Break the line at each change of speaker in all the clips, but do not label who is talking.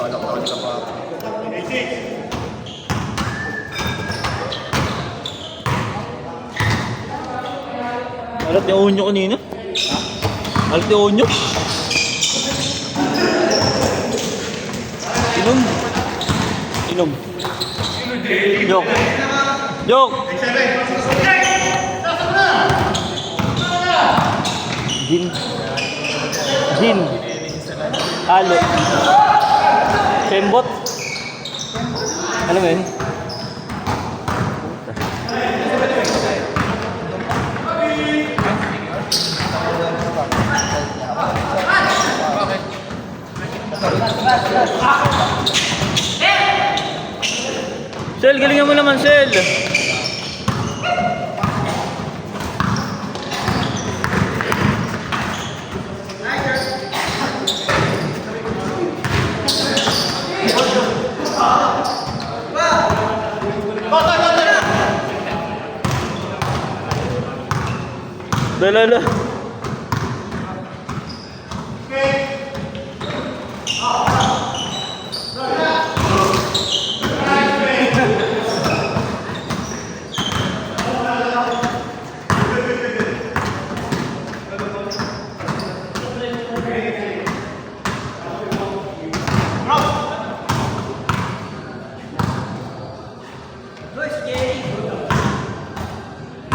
Alak-alak ka pa.
Alat ni Onyo kanina. Alat ni Onyo. Inom. Inom. Jok. Jok. Gin. Gin. Halo. Sembot. Ano ba yun? Sel, galingan mo naman, Sel. Dalala.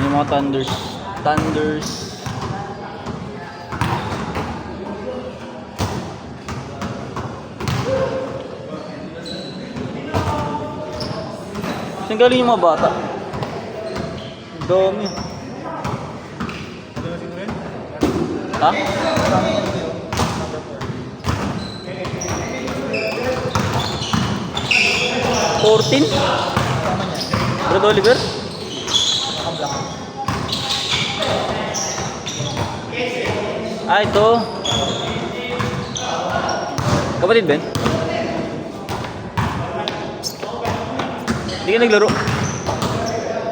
Yung mga Thunders. Saan galing yung mga bata? Dami. Ha? $14? Brad Oliver? Ah, ito. Kapatid Ben? Hindi ka naglaro.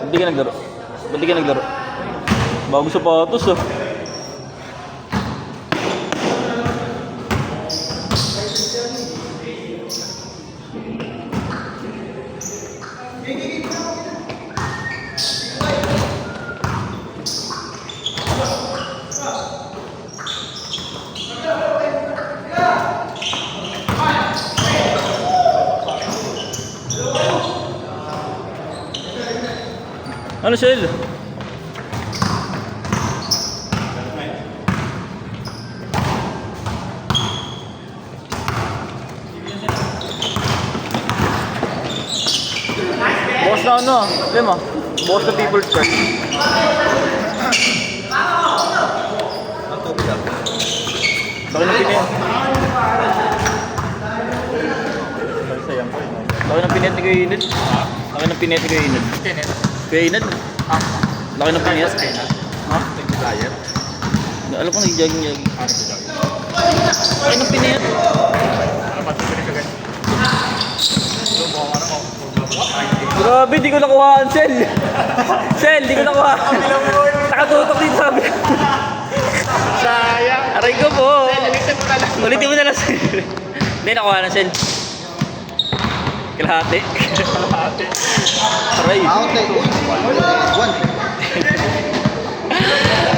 Hindi ka naglaro. Ba't di ka naglaro? Bago sapatos ah. Ano Sel? Boss na ano? Lima? Boss na People's Church. Laki ng pinit. Laki ng pinit ni Kuya Inid. Laki ng pinit ni Kuya Inid. Kuya Inid? Laki ng pinit. Ha?
Nag-diet?
Alam ko nag-jogging. Laki ng pinit. Grabe, di ko nakuhaan, Sel. Sel, di ko nakuhaan. Nakatutok dito sabi.
Sayang.
Aray ko po.
Ulitin mo na lang.
Ulitin mo na lang, Sel. Hindi, nakuha na, Sel. Kalahati.
Kalahati.
Aray.
Okay. One.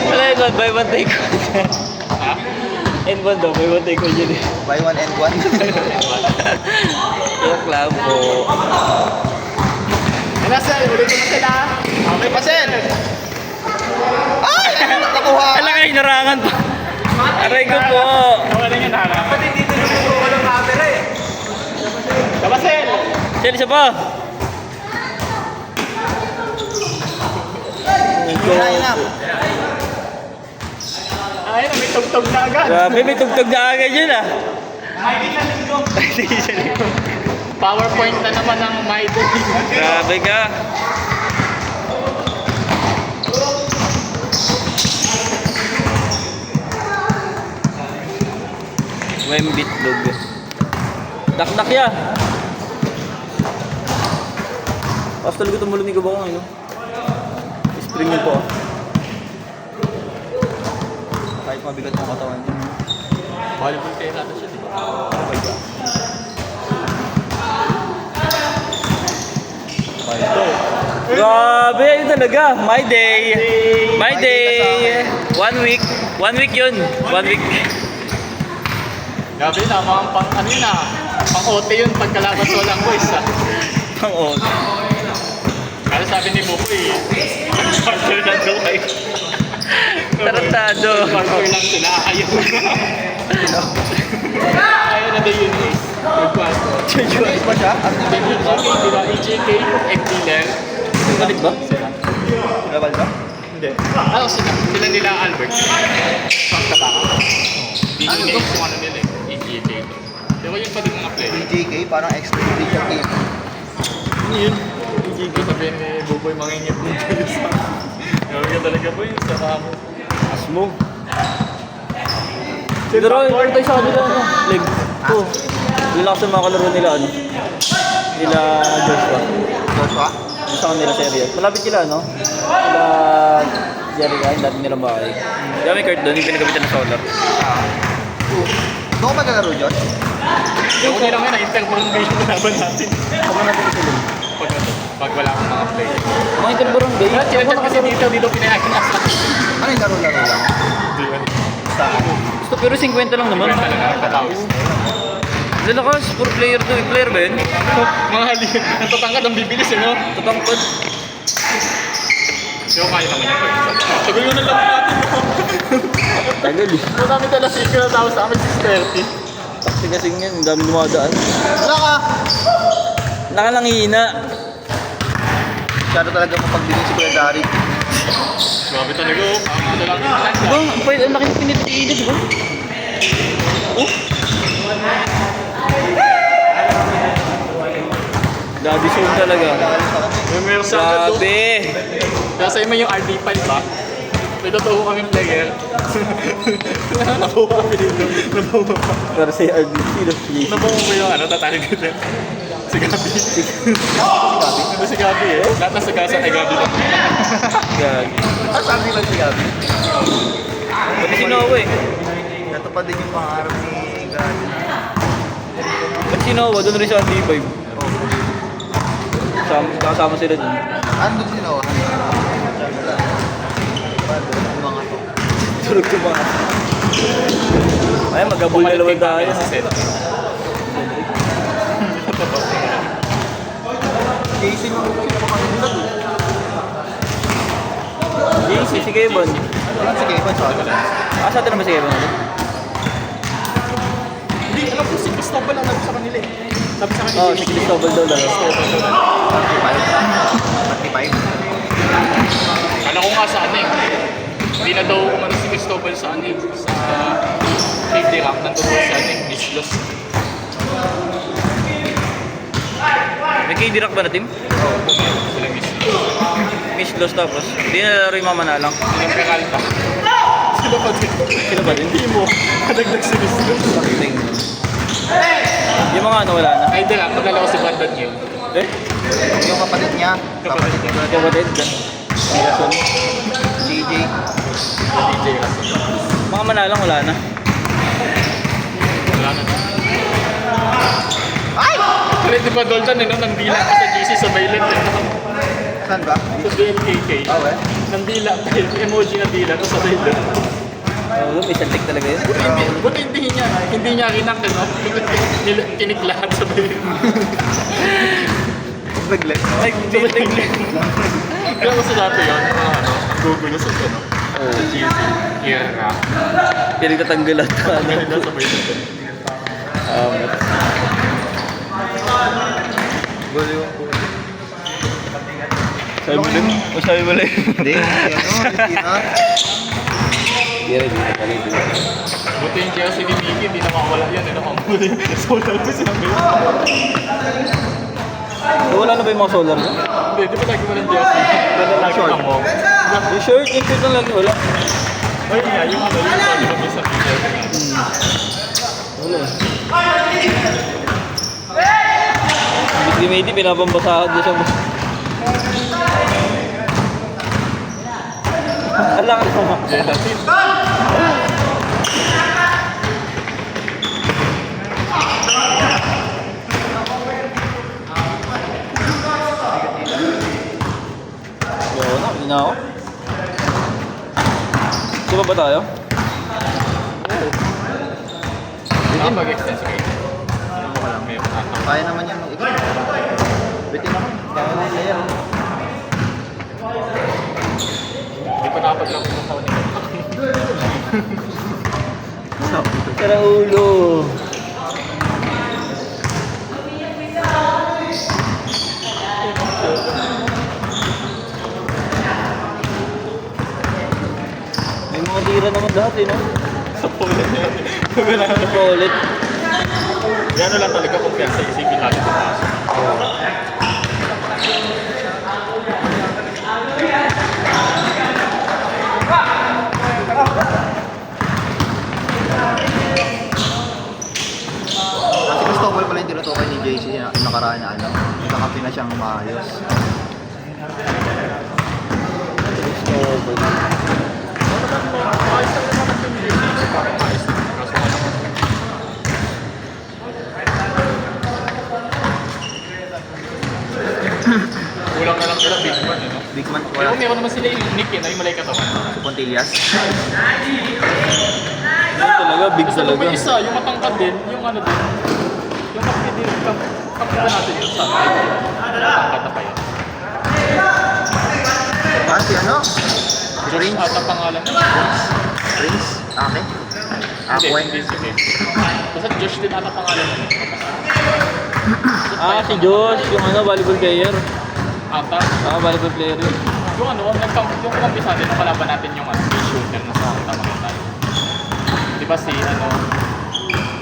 Wala yun, buy one take one. And one daw, buy one take one dyan eh.
Buy one and one.
Joke lang po.
Ano Sel? Ulitin mo sila. Okay pa Sel. Ay! Nakuha.
Alam kayo, narangan pa. Aray ko po.
Wala niya narangan. Pati dito nung walang camera eh. Tama Sel.
Sel, isa pa.
Ayun, may tugtog na agad.
Grabe, may tugtog na agad yun ah.
PowerPoint na naman ng my
Grabe ka. Wembitlog. Dakdak ya. Pas talaga tumulong ko ba kung ano? Spring yun po. Kahit mabigat ang katawan niya.
Volleyball kayo natin siya, di ba?
Grabe, yun talaga. My day. My day. 1 week. 1 week yun. 1 week.
Grabe na, mga pang ano yun ah. Pang OT yun pagkalaban sa walang boys ah.
Pang on.
Kaya sabi ni Buboy, partner na daw kayo.
Tarantado.
Partner lang sila, ayaw na. Ayaw na daw yun eh.
Balik ba siya? At
EJK, Egg-Dealer.
Balik ba?
Sila.
level ba?
Hindi. Ano sila nila Albert? Basta ba? Hindi
Ano
nila
to?
yung ano nila eh, EJK to. Pero yun pa din mga player.
BJK, parang expedition team.
Ano yun? EJK sabihin ni Buboy mangingit mo kayo sa... Gawin ka talaga po yun sa kamo.
Asmo. Pero ito tayo sa kanila, ano? Leg. Ito. Relax ang mga kalaro nila, ano? Nila Joshua.
Joshua?
Yung sa kanila serye. Malapit sila, no? Sila Jerry Ryan, dati nilang bahay. Kaya may cart doon, yung pinagamitan ng solar.
Doon ka maglalaro, Josh?
Yung hindi lang yun, na-interval game na laban natin.
Ako na natin sila.
Pag wala akong mga player.
Mga interbarangay.
Lahat sila kasi dito pinayagan na sa...
Ano yung laro-laro lang?
Hindi yan.
Gusto pero 50 lang naman.
Talaga nakakatawis.
Lalakas, puro player to. Player ba yun?
Mga hali, ang tatangkad ang bibilis eh, no?
Tatangkad.
Pero kaya naman yung pag-isa. Sabi mo na lang natin, no?
Tagal eh.
Kung namin tayo na-secret na tao sa amin, 6:30.
Kasing yan, ang dami dumadaan.
Wala ka!
Nakalangina.
Masyado talaga mapagdinig si Kuya Dari.
Grabe talaga, oh. Ang ano lang yung
Diba? Ang pwede, ang laki ng pinitiinit, diba? Oh. Daddy zone talaga.
May meron sa akin, no?
Grabe.
Nasa mo yung RD5 ba? May totoo kaming player. Nabawa kami dito. Nabawa pa.
Pero si RDC,
Nabawa mo yung ano, tatalig dito. Si Gabi. Ano si Gabi eh? Lahat ng sagasa ay Gabi lang.
Gag.
Ah, sabi lang si Gabi.
Pati si Noah eh.
Ito pa din yung pangarap ni Gabi.
Pati si Noah, doon rin sa RD5. Kasama sila dun.
Andun si Noah. Mga to.
Tulog ko mga. Ay, magabul na naman tayo.
Si Seth.
Casey mo sila pa kami nila.
JC, si Kevin.
Ano si Kevin sa atin?
Sa atin naman si Kevin.
Hindi, alam ko si Cristobal ang nag sa kanila eh. Sabi sa kanila.
Oo, si Cristobal daw lang.
35.
Ano ko nga sa ano eh. Hindi na daw umano si Cristobal sa ano eh. Sa safety ramp. Nandun ko sa ano eh. Mislos.
May KD-Rock ba na team?
Sila Mislos.
Miss Los tapos. Hindi na laro yung mamanalang.
Silang Peralta. Sila pa din.
Sino ba din?
Hindi mo. Kadagdag si Mislos.
Yung mga ano wala na.
Ay, di lang. Magdala ko si Brandon yun.
Eh?
Yung kapatid niya.
Kapatid niya.
Kapatid. Mirason.
DJ.
DJ kasi.
Mga manalang wala na.
Wala na. Ay! Pero di ba Doldan eh, no? Nandila ka sa GC sa Violet eh.
Saan ba?
Sa BLKK.
Ah, well.
Nandila ka yung emoji na dila no, sa Violet.
Oo, may santik talaga yun.
Buti hindi niya rinak eh, no? Kinik lahat sa Violet.
Naglet.
Ay, tigli.
Kaya ko sa dati yun, mga ano, ang gugulo sa ano. Sa GC. Era.
Pinagtatanggal at ano.
Ganda sa Violet.
Gulo yung buhay.
Sabi mo lang. Sabi mo lang.
Hindi, ano, hindi na.
Hindi na pala ito.
Buti yung jersey ni Mickey, hindi na makawala yan. Ano kang muli. Solar ko siya.
Wala na ba yung mga solar mo?
Hindi, di ba lagi mo ng jersey? Ganda lagi
Short.
ako.
Yung shirt lang lagi wala.
Ay, yeah, yung ano, yung lagi kami sa picture.
Wala eh. Si Mady, pinapambasahan niya siya. Ala ka naman.
Gelatin.
na ako. Di ba tayo?
Hindi mag-extend si Kate. Ano ko lang, may mga
Kaya naman yan mag-ikaw. Bitin naman. Kaya naman yung layer.
Hindi pa nakapaglaro ng taon nito.
Tara ulo. May mga tira naman lahat eh, no?
Sa pulit na yun.
Ano pa ulit?
Gano'n lang talaga kung kaya sa isipin natin ito pasok.
Kasi Cristobal pala yung tinutukoy ni JC na nakaraan na ano. Nakakampi na siyang maayos.
Kulang na lang nila, big man, no?
Big man
Pero
wala.
meron naman sila yung Nick, yun, ay malay katawan.
Si Pontillas.
Ano talaga? Big
Basta
talaga.
may isa, yung matangkad din, yung ano din, yung kapit din, kapit ba natin yun sa akin? Matangkad na pa yun.
Ah, si ano?
George ata pangalan niya.
Prince? Ake?
Hindi,
Akwen?
hindi si Kate. Basta Josh din ata pangalan niya.
Ah, si Josh, yung ano, volleyball player.
Ata.
Ah, volleyball player yun.
Yung ano, yung kumampi sa atin, nakalaban natin yung ano, yung shooter na sa kita makita. Di ba si ano,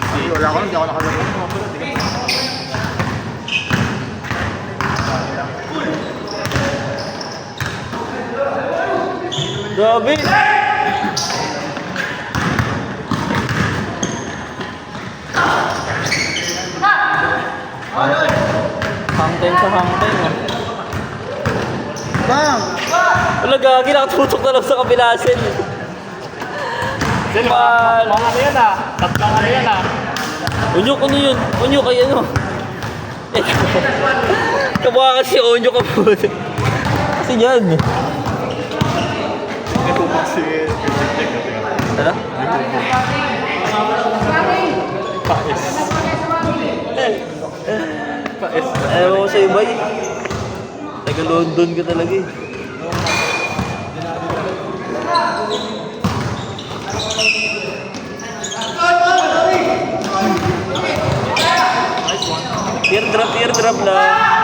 si
Wala ko, hindi ako nakalaro.
Grabe! Hangten sa hangten.
Bang!
Wala gagi, nakatutok na lang sa kabilasin.
Sino?
Mal.
Mga ano yan ah. Tatlong ano yan ah.
Unyok, ano yun? Unyok ay ano? Eh, kamukha kasi unyok ka po. Kasi yan.
Nagubok si
Ano?
Paes. Paes.
Ewan ko sa'yo, bay. Taga London ka talaga eh. Teardrop lang.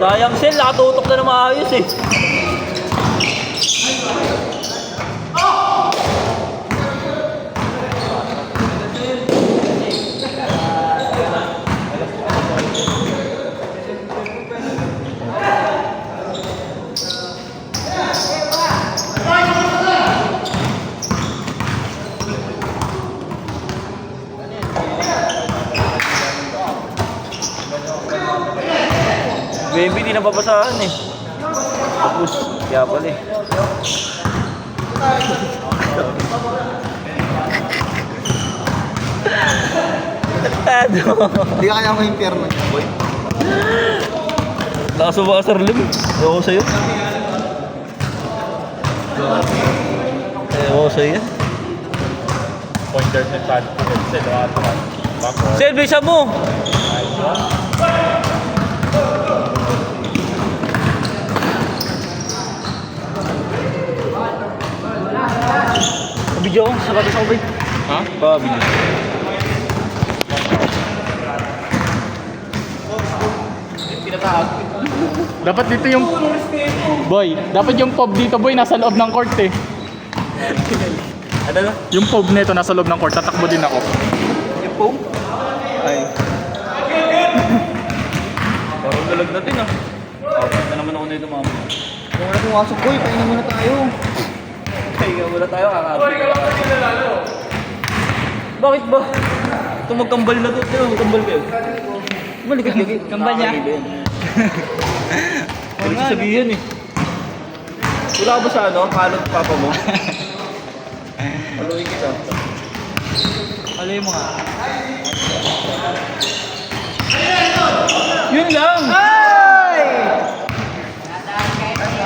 Sayang Sel, nakatutok na maayos eh. Baby, di napapasahan eh. Tapos, kaya pala eh. Ano?
Hindi ka kaya mo yung pier man, boy.
Nakasuba ka sa relim. Ewan ko sa'yo. Ewan ko sa'yo yan.
Pointers and pad. Sino ata. Backward.
Sel, bisa mo! Video ko, sabatas ako ba?
Ha?
Ba, video.
Dapat dito yung... Boy, dapat yung pob dito boy, nasa loob ng court eh.
Ano na?
Yung pob nito nasa loob ng court, tatakbo din ako.
Yung foam? Ay. Parang dalag natin ah. Outfit na naman ako nito mama.
Kung wala pumasok, boy, painin muna tayo.
Kaya muna tayo, kakabit. Bakit ba? Ito magkambal na to. Ito magkambal kayo. Malikat lagi. Kambal niya. Ano sabihin eh. Wala ka ba sa ano? Kalot papa mo? Paluin kita.
Malay mo nga.